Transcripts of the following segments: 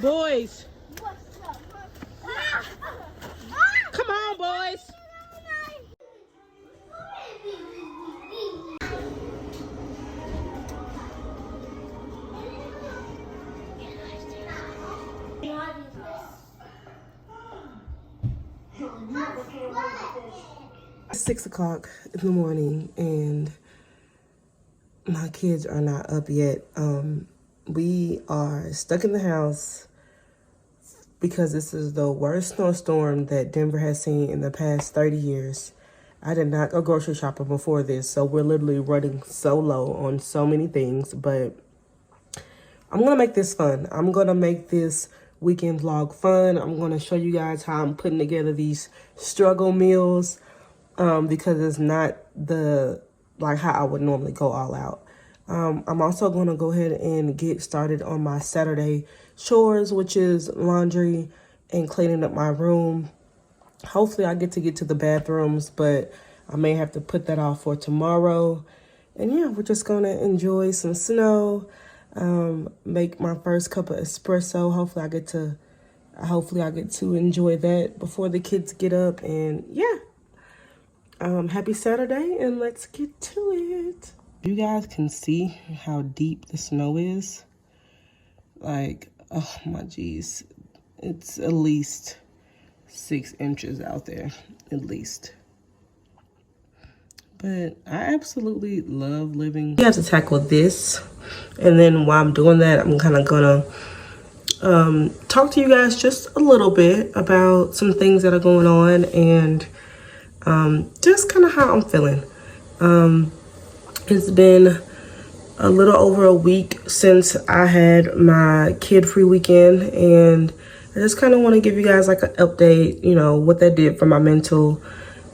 Boys. Come on, boys. It's 6 o'clock in the morning and my kids are not up yet. We are stuck in the house because this is the worst snowstorm that Denver has seen in the past 30 years. I did not go grocery shopping before this, so we're literally running so low on so many things, but I'm gonna make this fun. I'm gonna make this weekend vlog fun. I'm gonna show you guys how I'm putting together these struggle meals because it's not how I would normally go all out. I'm also going to go ahead and get started on my Saturday chores, which is laundry and cleaning up my room. Hopefully I get to the bathrooms, but I may have to put that off for tomorrow. And yeah, we're just going to enjoy some snow, make my first cup of espresso. Hopefully I get to enjoy that before the kids get up. And yeah, happy Saturday, and let's get to it. You guys can see how deep the snow is. Like, oh my geez. It's at least 6 inches out there, at least. But I absolutely love living. You have to tackle this. And then while I'm doing that, I'm kind of gonna talk to you guys just a little bit about some things that are going on and just kind of how I'm feeling. It's been a little over a week since I had my kid-free weekend, and I just kind of want to give you guys like an update, you know, what that did for my mental.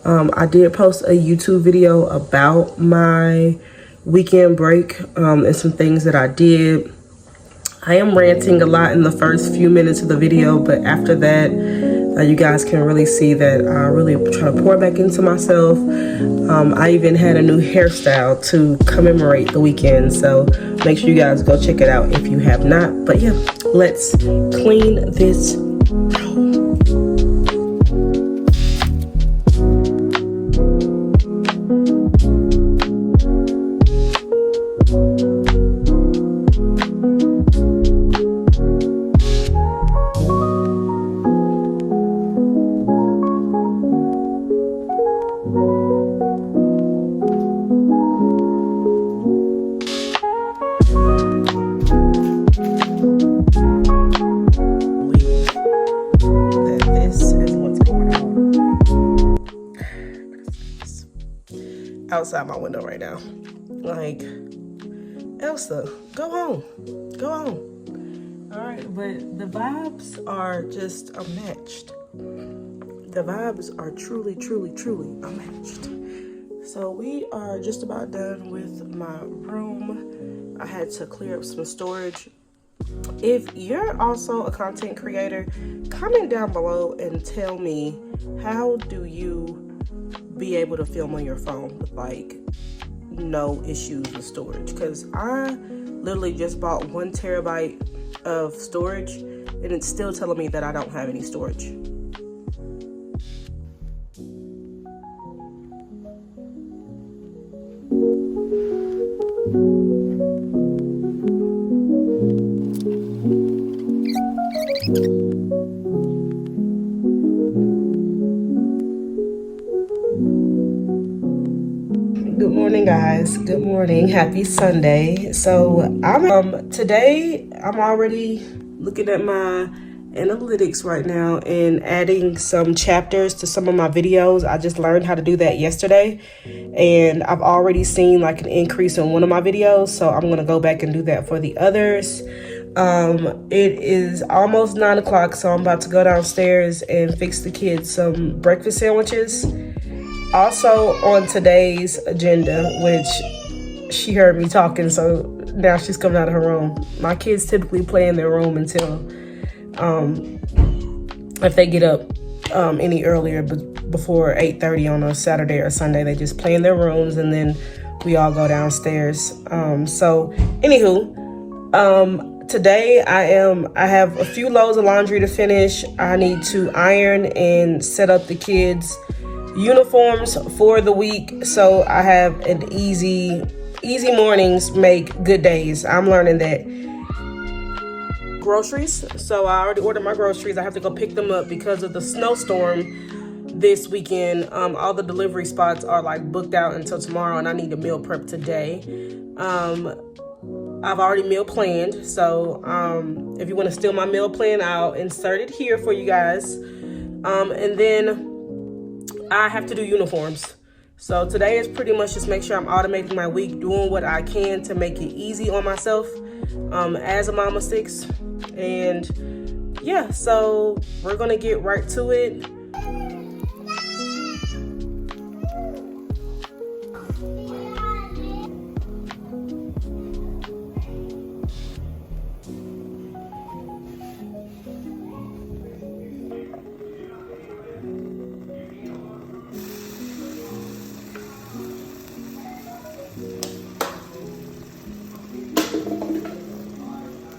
I did post a YouTube video about my weekend break and some things that I did. I am ranting a lot in the first few minutes of the video, but after that, you guys can really see that I really try to pour back into myself. I even had a new hairstyle to commemorate the weekend, so make sure you guys go check it out if you have not. But yeah, let's clean this room. Outside my window right now. Like, Elsa, go home. All right, but the vibes are just unmatched. The vibes are truly unmatched. So we are just about done with my room. I had to clear up some storage. If you're also a content creator, comment down below and tell me, how do you be able to film on your phone with like no issues with storage? Because I literally just bought 1 terabyte of storage and it's still telling me that I don't have any storage. Good morning, guys. Good morning. Happy Sunday. So today I'm already looking at my analytics right now and adding some chapters to some of my videos. I just learned how to do that yesterday, and I've already seen like an increase in one of my videos, so I'm gonna go back and do that for the others. It is almost 9 o'clock, so I'm about to go downstairs and fix the kids some breakfast sandwiches. Also on today's agenda, which she heard me talking, so now she's coming out of her room. My kids typically play in their room until if they get up any earlier, but before 8:30 on a Saturday or Sunday, they just play in their rooms and then we all go downstairs. So anywho, Today I have a few loads of laundry to finish. I need to iron and set up the kids' uniforms for the week, so I have an easy mornings make good days. I'm learning that. Groceries. So I already ordered my groceries. I have to go pick them up because of the snowstorm this weekend. All the delivery spots are like booked out until tomorrow, and I need to meal prep today. I've already meal planned, so if you want to steal my meal plan, I'll insert it here for you guys. And then I have to do uniforms. So today is pretty much just make sure I'm automating my week, doing what I can to make it easy on myself as a mom of 6. And yeah, so we're gonna get right to it.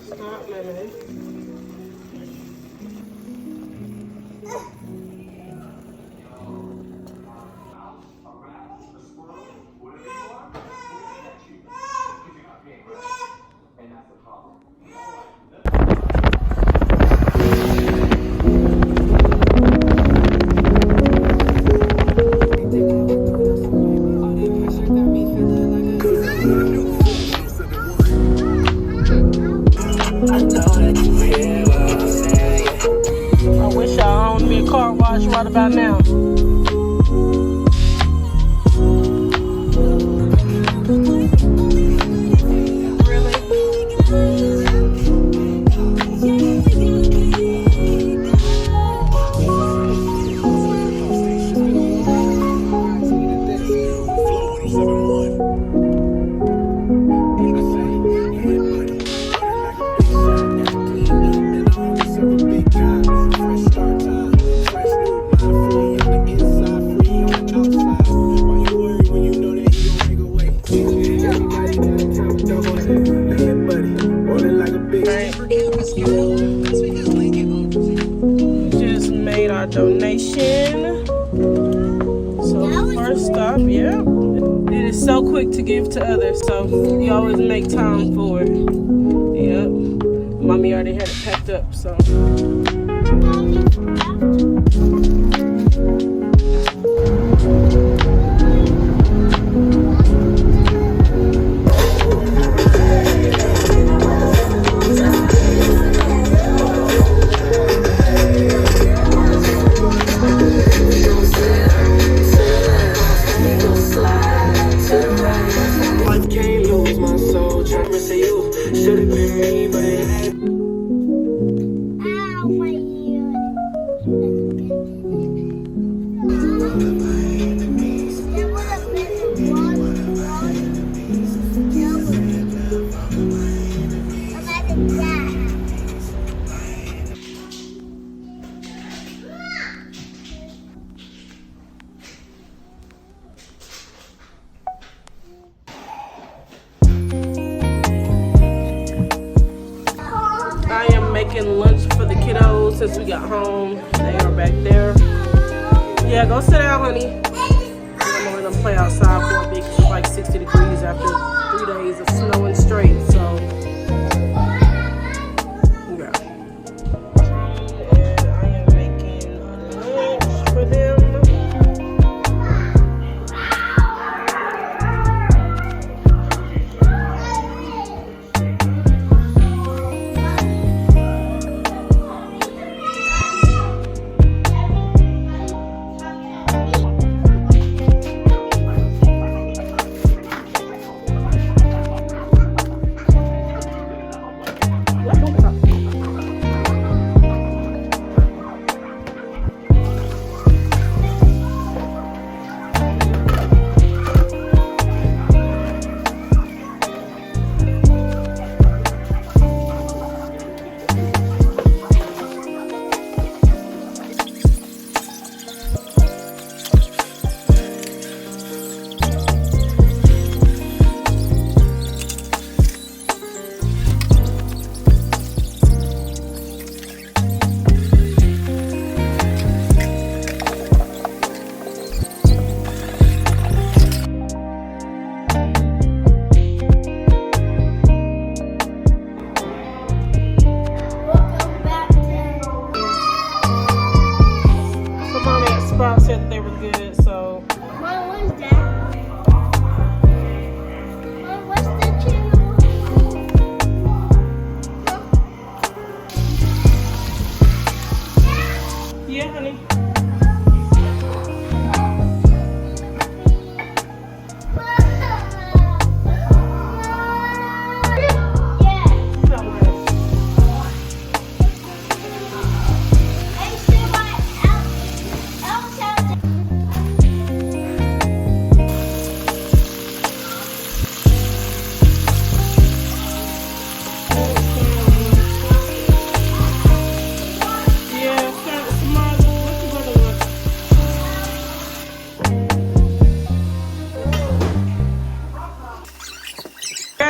Stop, lemon. I wish I owned me a car wash right about now. Just made our donation. So first stop, yeah. It is so quick to give to others, so you always make time for it. Yep. Mommy already had it packed up, so. Making lunch for the kiddos since we got home. They are back there. Yeah, go sit down, honey. I'm gonna let them play outside for a bit because it's like 60 degrees after 3 days of snowing straight. So, yeah. And I am making lunch for them.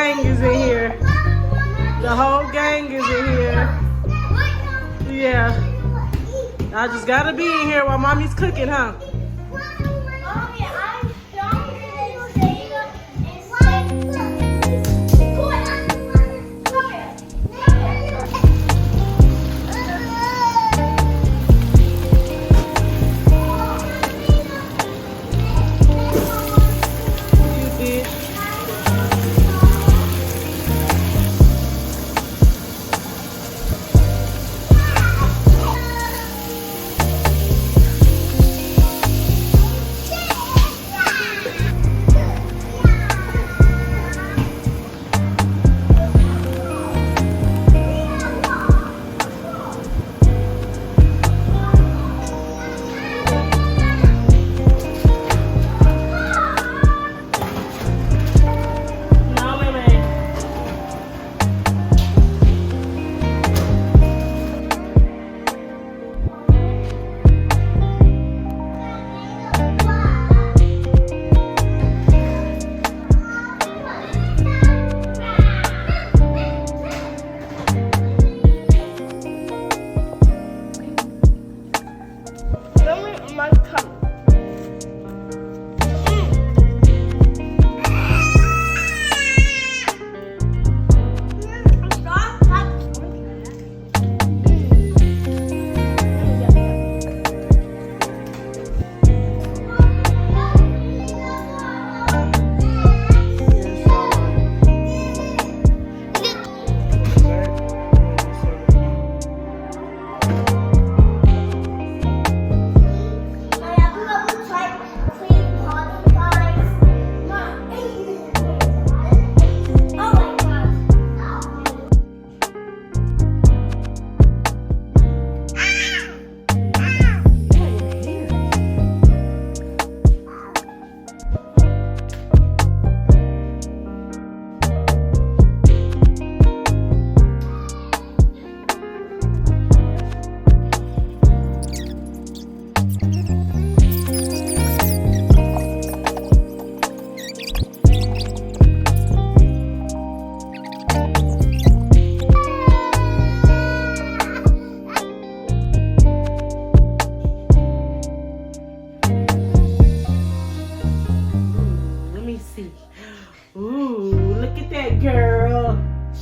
gang is in here. The whole gang is in here. Yeah. I just gotta be in here while mommy's cooking, huh?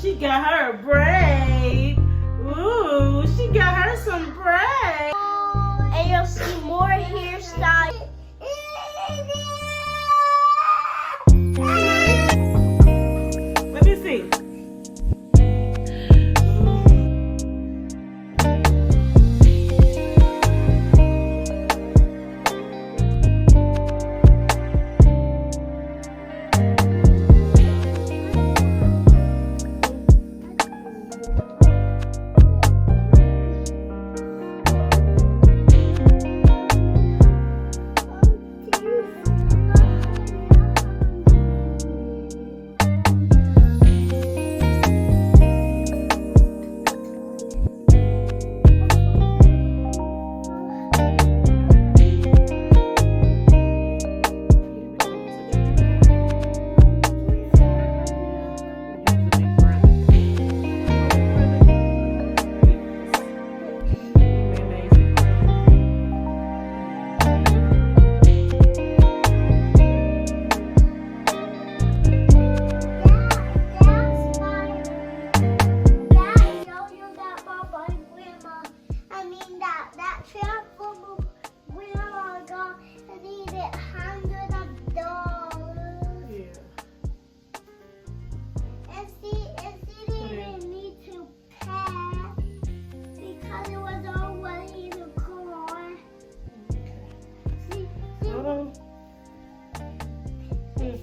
She got her a braid. Ooh, she got her some braid. And you'll see more hairstyles. Let me see.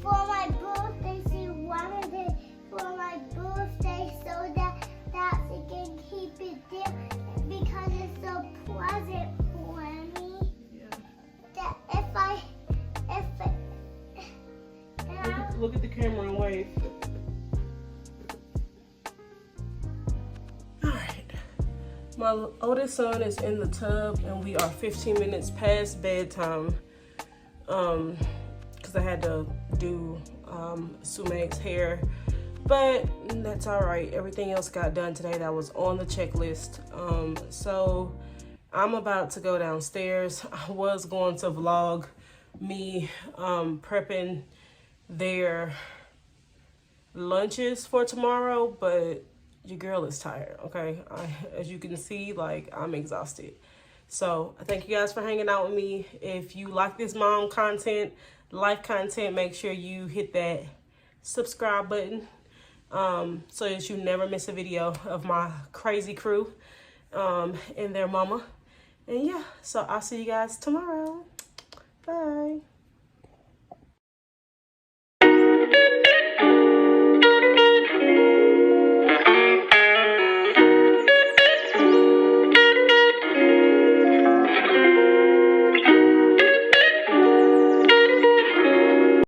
For my birthday, she wanted it for my birthday so that she can keep it there because it's so pleasant for me. Yeah. That look at the camera and wave. Alright. My oldest son is in the tub and we are 15 minutes past bedtime. Because I had to do Sumeg's hair But that's all right. Everything else got done today that was on the checklist. So I'm about to go downstairs. I was going to vlog me prepping their lunches for tomorrow, but your girl is tired, okay? As you can see, like, I'm exhausted. So thank you guys for hanging out with me. If you like this mom content, life content, make sure you hit that subscribe button so that you never miss a video of my crazy crew and their mama. And yeah, so I'll see you guys tomorrow. Bye.